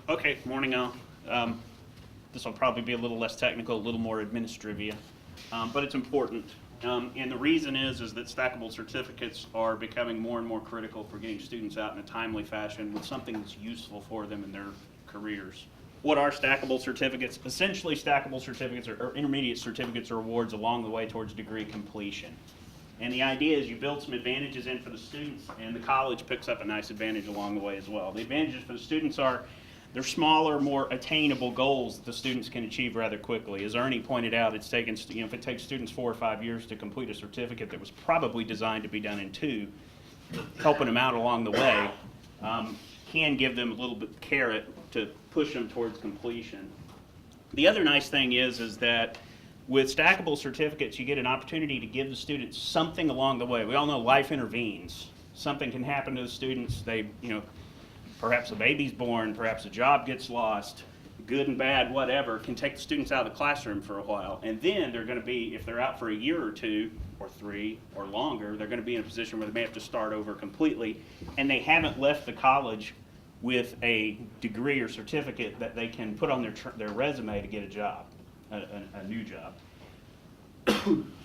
Okay, morning all. This will probably be a little less technical, a little more administrivia, but it's important. And the reason is that stackable certificates are becoming more and more critical for getting students out in a timely fashion with something that's useful for them in their careers. What are stackable certificates? Essentially, stackable certificates or intermediate certificates or awards along the way towards degree completion. And the idea is you build some advantages in for the students, and the college picks up a nice advantage along the way as well. The advantages for the students are they're smaller, more attainable goals that the students can achieve rather quickly. As Ernie pointed out, it's taken, if it takes students 4 or 5 years to complete a certificate that was probably designed to be done in 2, helping them out along the way can give them a little bit of carrot to push them towards completion. The other nice thing is that with stackable certificates, you get an opportunity to give the students something along the way. We all know life intervenes. Something can happen to the students. Perhaps a baby's born, perhaps a job gets lost, good and bad, whatever, can take the students out of the classroom for a while. And then they're going to be, if they're out for a year or 2 or 3 or longer, they're going to be in a position where they may have to start over completely, and they haven't left the college with a degree or certificate that they can put on their resume to get a job, a new job.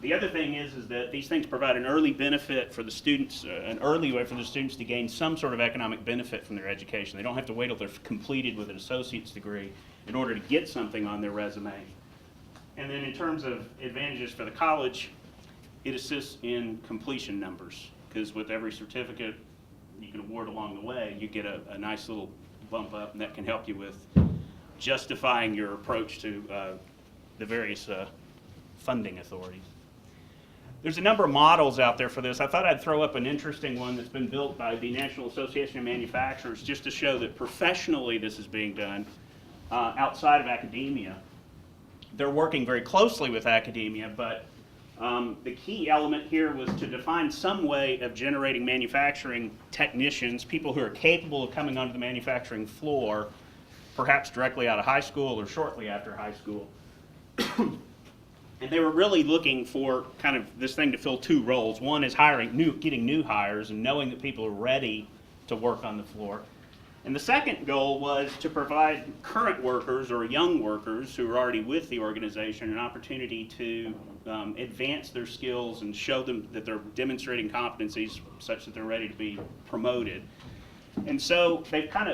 The other thing is that these things provide an early benefit for the students, an early way for the students to gain some sort of economic benefit from their education. They don't have to wait till they're completed with an associate's degree in order to get something on their resume. And then in terms of advantages for the college, it assists in completion numbers, because with every certificate you can award along the way, you get a nice little bump up, and that can help you with justifying your approach to the various funding authorities. There's a number of models out there for this. I thought I'd throw up an interesting one that's been built by the National Association of Manufacturers just to show that professionally this is being done outside of academia. They're working very closely with academia, but the key element here was to define some way of generating manufacturing technicians, people who are capable of coming onto the manufacturing floor, perhaps directly out of high school or shortly after high school. And they were really looking for kind of this thing to fill 2 roles. One is getting new hires and knowing that people are ready to work on the floor. And the second goal was to provide current workers or young workers who are already with the organization an opportunity to advance their skills and show them that they're demonstrating competencies such that they're ready to be promoted. And so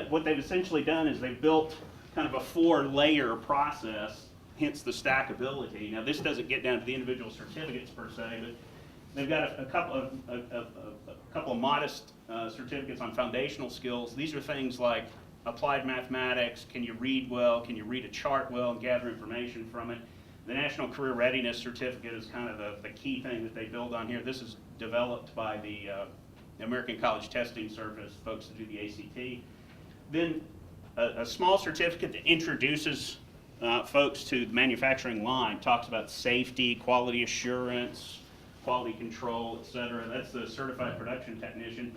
what they've essentially done is they've built kind of a 4-layer process, hence the stackability. Now, this doesn't get down to the individual certificates per se, but they've got a couple of modest certificates on foundational skills. These are things like applied mathematics, can you read well, can you read a chart well and gather information from it. The National Career Readiness Certificate is kind of the key thing that they build on here. This is developed by the American College Testing Service, folks that do the ACT. Then a small certificate that introduces folks to the manufacturing line, talks about safety, quality assurance, quality control, etc. That's the certified production technician.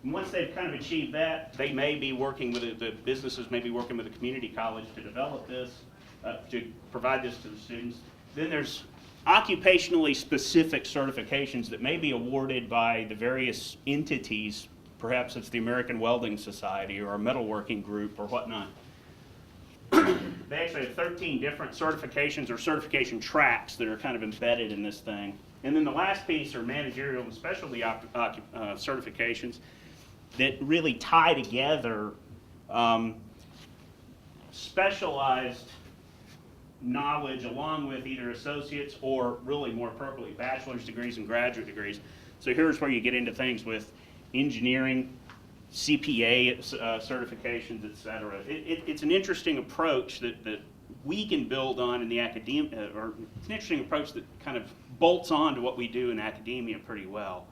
And once they've kind of achieved that, they may be working with the businesses may be working with a community college to develop this, to provide this to the students. Then there's occupationally specific certifications that may be awarded by the various entities. Perhaps it's the American Welding Society or a metalworking group or whatnot. They actually have 13 different certifications or certification tracks that are kind of embedded in this thing. And then the last piece are managerial and specialty certifications that really tie together specialized knowledge along with either associates or really more appropriately bachelor's degrees and graduate degrees. So here's where you get into things with engineering, CPA certifications, etc. It's an interesting approach that we can build on in the academia, or it's an interesting approach that kind of bolts on to what we do in academia pretty well.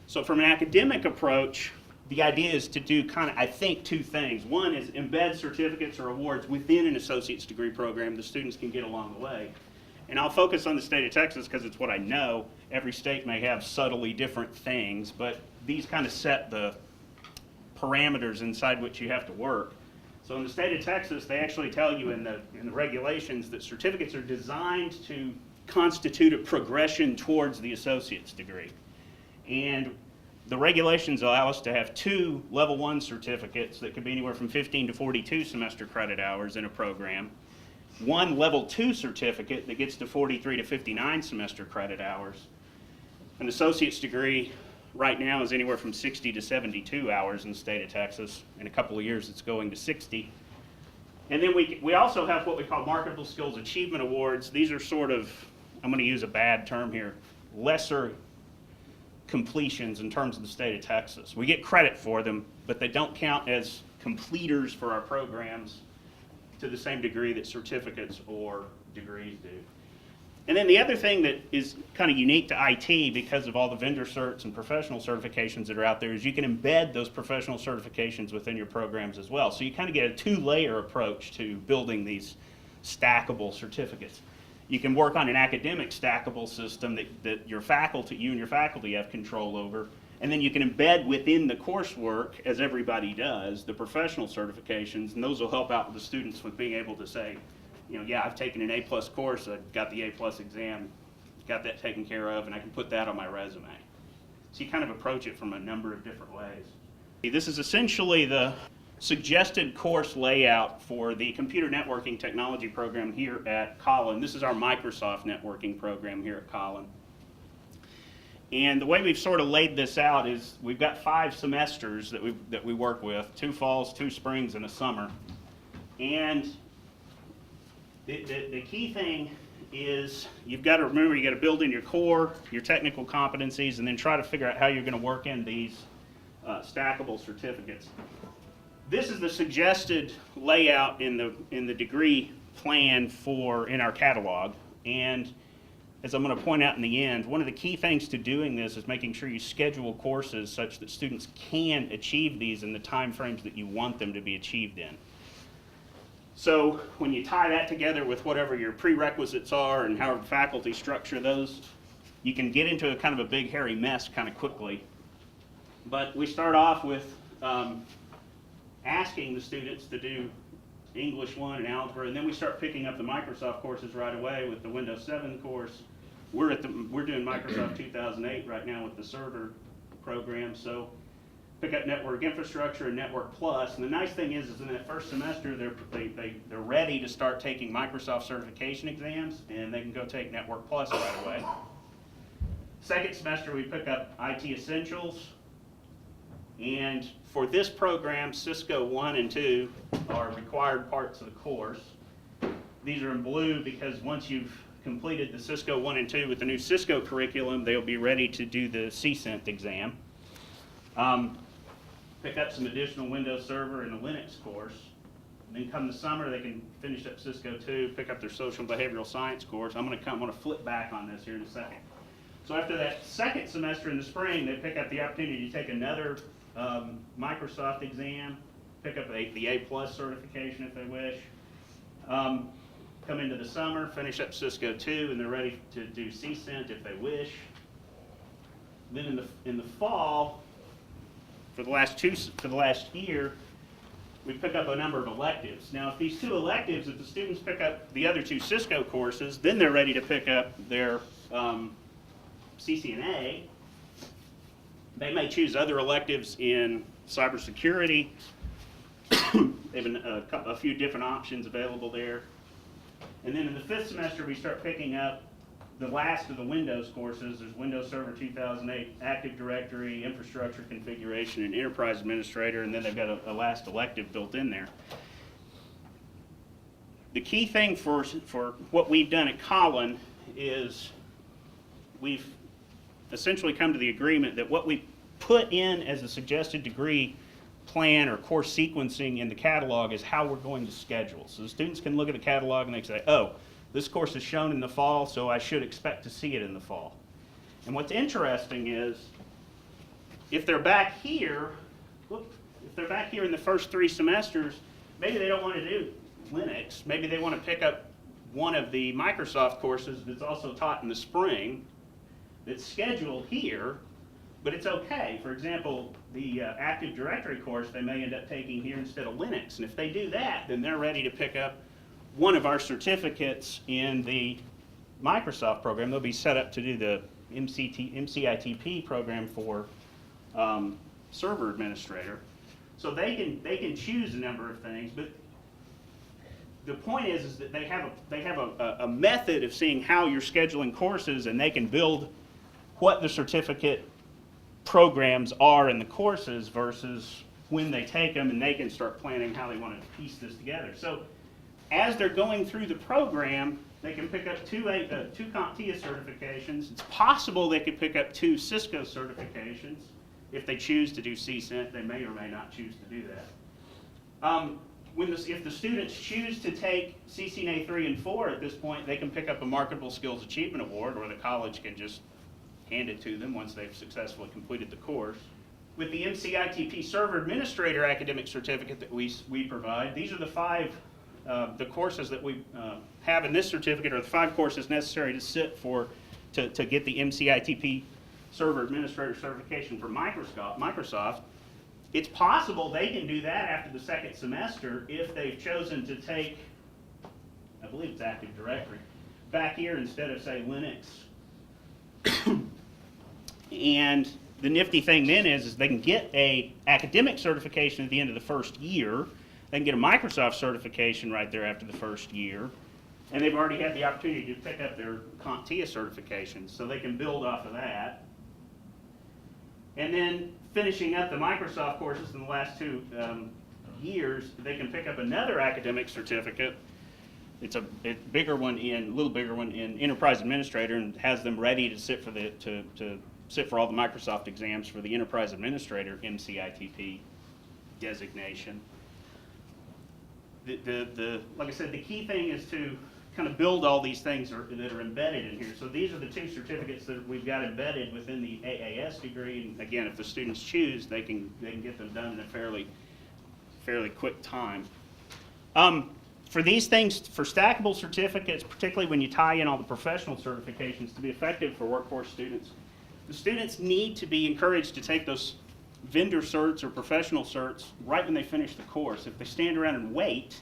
So from an academic approach, the idea is to do kind of, I think, 2 things. One is embed certificates or awards within an associate's degree program the students can get along the way. And I'll focus on the state of Texas because it's what I know. Every state may have subtly different things, but these kind of set the parameters inside which you have to work. So in the state of Texas, they actually tell you in the regulations that certificates are designed to constitute a progression towards the associate's degree. And the regulations allow us to have 2 level 1 certificates that could be anywhere from 15 to 42 semester credit hours in a program, 1 level 2 certificate that gets to 43 to 59 semester credit hours. An associate's degree right now is anywhere from 60 to 72 hours in the state of Texas. In a couple of years it's going to 60. And then we also have what we call Marketable Skills Achievement Awards. These are sort of, I'm going to use a bad term here, lesser completions in terms of the state of Texas. We get credit for them, but they don't count as completers for our programs to the same degree that certificates or degrees do. And then the other thing that is kind of unique to IT because of all the vendor certs and professional certifications that are out there is you can embed those professional certifications within your programs as well. So you kind of get a 2-layer approach to building these stackable certificates. You can work on an academic stackable system that you and your faculty have control over, and then you can embed within the coursework, as everybody does, the professional certifications, and those will help out the students with being able to say, you know, yeah, I've taken an A+ course, I've got the A+ exam, got that taken care of, and I can put that on my resume. So you kind of approach it from a number of different ways. This is essentially the suggested course layout for the computer networking technology program here at Collin. This is our Microsoft networking program here at Collin. And the way we've sort of laid this out is we've got 5 semesters that we work with, 2 falls, 2 springs, and a summer. And the key thing is you've got to remember you got to build in your core, your technical competencies, and then try to figure out how you're going to work in these stackable certificates. This is the suggested layout in the degree plan in our catalog, and as I'm going to point out in the end, one of the key things to doing this is making sure you schedule courses such that students can achieve these in the time frames that you want them to be achieved in. So when you tie that together with whatever your prerequisites are and how faculty structure those, you can get into a kind of a big hairy mess kind of quickly. But we start off with asking the students to do English 1 and Algebra, and then we start picking up the Microsoft courses right away with the Windows 7 course. We're doing Microsoft 2008 right now with the server program, so pick up Network Infrastructure and Network Plus. And the nice thing is in that first semester, they're ready to start taking Microsoft certification exams, and they can go take Network Plus right away. Second semester, we pick up IT Essentials. And for this program, Cisco 1 and 2 are required parts of the course. These are in blue because once you've completed the Cisco 1 and 2 with the new Cisco curriculum, they'll be ready to do the CCENT exam. Pick up some additional Windows Server and a Linux course. And then come the summer, they can finish up Cisco 2, pick up their Social and Behavioral Science course. I'm going to flip back on this here in a second. So after that second semester in the spring, they pick up the opportunity to take another Microsoft exam, pick up the A+ certification if they wish. Come into the summer, finish up Cisco 2, and they're ready to do CCENT if they wish. Then in the fall, for the last year, we pick up a number of electives. Now, if these 2 electives, if the students pick up the other 2 Cisco courses, then they're ready to pick up their CCNA. They may choose other electives in cybersecurity. They have a few different options available there. And then in the 5th semester, we start picking up the last of the Windows courses. There's Windows Server 2008, Active Directory, Infrastructure Configuration, and Enterprise Administrator, and then they've got a last elective built in there. The key thing for what we've done at Collin is we've essentially come to the agreement that what we put in as a suggested degree plan or course sequencing in the catalog is how we're going to schedule. So the students can look at the catalog and they say, oh, this course is shown in the fall, so I should expect to see it in the fall. And what's interesting is if they're back here, in the first 3 semesters, maybe they don't want to do Linux. Maybe they want to pick up one of the Microsoft courses that's also taught in the spring that's scheduled here, but it's okay. For example, the Active Directory course they may end up taking here instead of Linux. And if they do that, then they're ready to pick up one of our certificates in the Microsoft program. They'll be set up to do the MCITP program for server administrator. So they can choose a number of things, but the point is that they have a method of seeing how you're scheduling courses, and they can build what the certificate programs are in the courses versus when they take them, and they can start planning how they want to piece this together. So as they're going through the program, they can pick up two CompTIA certifications. It's possible they could pick up 2 Cisco certifications. If they choose to do CCENT, they may or may not choose to do that. If the students choose to take CCNA 3 and 4 at this point, they can pick up a Marketable Skills Achievement Award, or the college can just hand it to them once they've successfully completed the course. With the MCITP Server Administrator Academic Certificate that we provide, these are the 5 the courses that we have in this certificate, are the 5 courses necessary to sit for to get the MCITP Server Administrator certification for Microsoft. It's possible they can do that after the 2nd semester if they've chosen to take, I believe it's Active Directory, back here instead of, say, Linux. And the nifty thing then is they can get a academic certification at the end of the first year. They can get a Microsoft certification right there after the first year. And they've already had the opportunity to pick up their CompTIA certifications, so they can build off of that. And then finishing up the Microsoft courses in the last 2 years, they can pick up another academic certificate. It's a little bigger one in Enterprise Administrator, and has them ready to sit for sit for all the Microsoft exams for the Enterprise Administrator MCITP designation. Like I said, the key thing is to kind of build all these things that are embedded in here. So these are the 2 certificates that we've got embedded within the AAS degree. And again, if the students choose, they can get them done in a fairly quick time. For these things, for stackable certificates, particularly when you tie in all the professional certifications to be effective for workforce students, the students need to be encouraged to take those vendor certs or professional certs right when they finish the course. If they stand around and wait,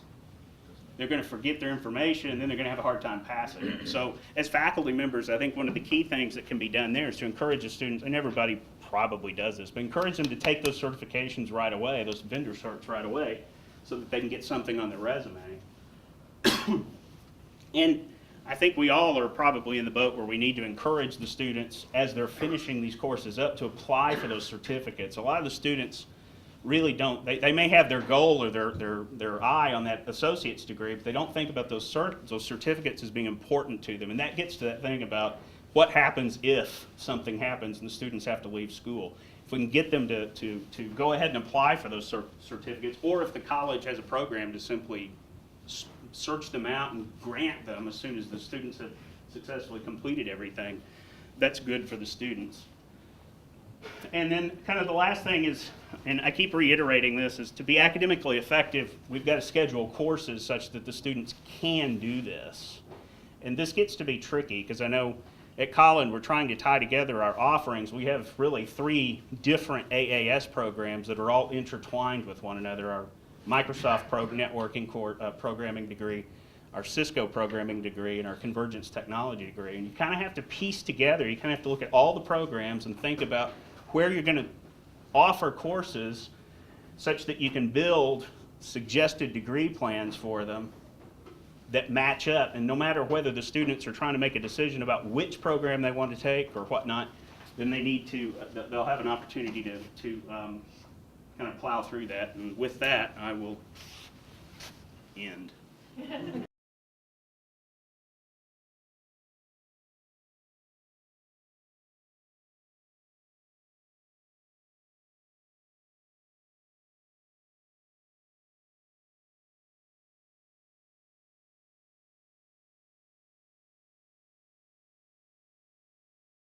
they're going to forget their information, and then they're going to have a hard time passing it. So as faculty members, I think one of the key things that can be done there is to encourage the students, and everybody probably does this, but encourage them to take those certifications right away, those vendor certs right away, so that they can get something on their resume. And I think we all are probably in the boat where we need to encourage the students as they're finishing these courses up to apply for those certificates. A lot of the students really don't, they may have their goal or their eye on that associate's degree, but they don't think about those certificates as being important to them. And that gets to that thing about what happens if something happens and the students have to leave school. If we can get them to go ahead and apply for those certificates, or if the college has a program to simply search them out and grant them as soon as the students have successfully completed everything, that's good for the students. And then kind of the last thing is, and I keep reiterating this, is to be academically effective, we've got to schedule courses such that the students can do this. And this gets to be tricky because I know at Collin we're trying to tie together our offerings. We have really 3 different AAS programs that are all intertwined with one another. Our Microsoft networking programming degree, our Cisco programming degree, and our Convergence technology degree. And you kind of have to piece together, you kind of have to look at all the programs and think about where you're going to offer courses such that you can build suggested degree plans for them that match up. And no matter whether the students are trying to make a decision about which program they want to take or whatnot, then they need to, they'll have an opportunity to kind of plow through that. And with that, I will end.